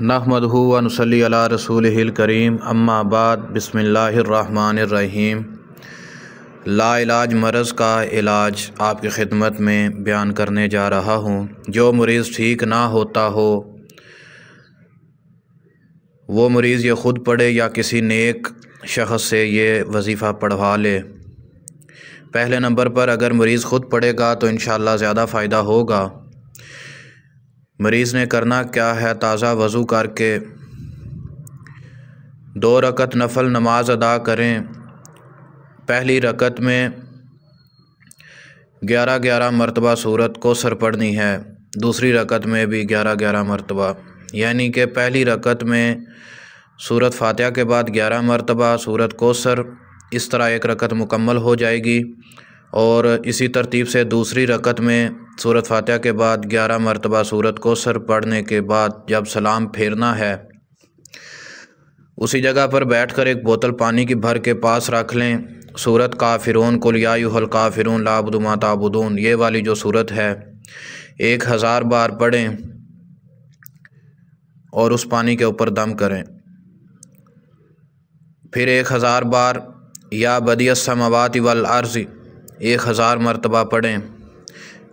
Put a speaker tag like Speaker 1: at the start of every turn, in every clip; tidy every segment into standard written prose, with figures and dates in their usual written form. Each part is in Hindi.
Speaker 1: नहमदहु व नुसल्ली अला रसूलिहिल करीम अम्मा बाद बिस्मिल्लाहिर्रहमानिर्रहीम। लाइलाज मरज़ का इलाज आपकी खिदमत में बयान करने जा रहा हूँ। जो मरीज़ ठीक ना होता हो वो मरीज़ ये ख़ुद पढ़े या किसी नेक शख़स से ये वजीफ़ा पढ़वा ले। पहले नंबर पर अगर मरीज़ ख़ुद पढ़ेगा तो इंशाअल्लाह ज़्यादा फ़ायदा होगा। मरीज़ ने करना क्या है, ताज़ा वज़ू करके 2 रकत नफल नमाज अदा करें। पहली रकत में 11-11 मरतबा सूरत कौसर पढ़नी है, दूसरी रकत में भी 11-11 मरतबा, यानी कि पहली रकत में सूरत फ़ातिहा के बाद 11 मरतबा सूरत कौसर, इस तरह एक रकत मुकम्मल हो जाएगी। और इसी तरतीब से दूसरी रकत में सूरत फ़ातिहा के बाद 11 मरतबा सूरत कौसर पढ़ने के बाद जब सलाम फेरना है, उसी जगह पर बैठकर एक बोतल पानी की भर के पास रख लें। सूरत काफ़िरून, कुल या अय्युहल काफ़िरून ला अअबुदु मा ताबुदून, ये वाली जो सूरत है 1000 बार पढ़ें और उस पानी के ऊपर दम करें। फिर 1000 बार या बदियस समावाति वल अर्ज़ 1000 मरतबा पढ़ें।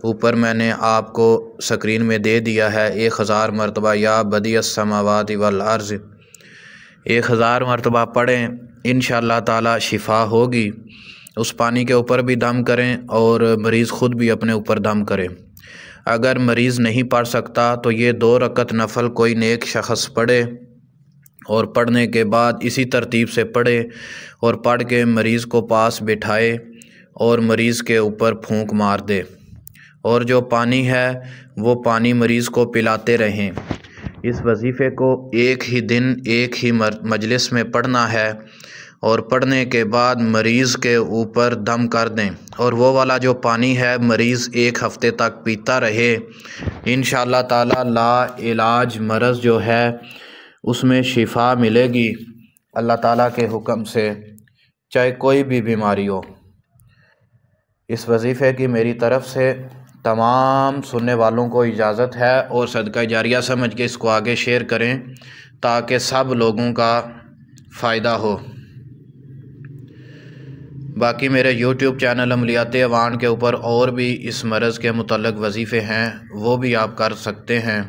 Speaker 1: ऊपर मैंने आपको स्क्रीन में दे दिया है 1000 मरतबा या बदियस समावाति वल अर्ज़ 1000 मरतबा पढ़ें। इंशाअल्लाह ताला शिफ़ा होगी। उस पानी के ऊपर भी दम करें और मरीज़ ख़ुद भी अपने ऊपर दम करे। अगर मरीज़ नहीं पढ़ सकता तो ये 2 रकत नफल कोई नेक शख़स पढ़े और पढ़ने के बाद इसी तरतीब से पढ़े और पढ़ के मरीज़ को पास बिठाए और मरीज़ के ऊपर फूंक मार दे, और जो पानी है वो पानी मरीज़ को पिलाते रहें। इस वजीफ़े को एक ही दिन एक ही मजलिस में पढ़ना है और पढ़ने के बाद मरीज़ के ऊपर दम कर दें, और वो वाला जो पानी है मरीज़ 1 हफ़्ते तक पीता रहे। इंशाअल्लाह ताला ला इलाज मरज़ जो है उसमें शिफ़ा मिलेगी अल्लाह ताला के हुक्म से, चाहे कोई भी बीमारी हो। इस वजीफ़े की मेरी तरफ़ से तमाम सुनने वालों को इजाज़त है, और सदका जारिया समझ के इसको आगे शेयर करें ताकि सब लोगों का फ़ायदा हो। बाकी मेरे YouTube चैनल अमलियात अवान के ऊपर और भी इस मरज़ के मुतल्लिक़ वजीफ़े हैं, वो भी आप कर सकते हैं।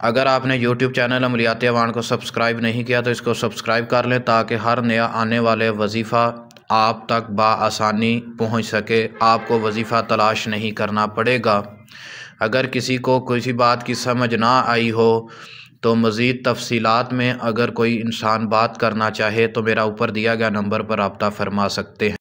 Speaker 1: अगर आपने YouTube चैनल अमलियात अवान को सब्सक्राइब नहीं किया तो इसको सब्सक्राइब कर लें ताकि हर नया आने वाले वजीफ़ा आप तक बाआसानी पहुंच सके, आपको वजीफ़ा तलाश नहीं करना पड़ेगा। अगर किसी को किसी बात की समझ ना आई हो तो मज़ीद तफसीलात में अगर कोई इंसान बात करना चाहे तो मेरा ऊपर दिया गया नंबर पर रब्ता फरमा सकते हैं।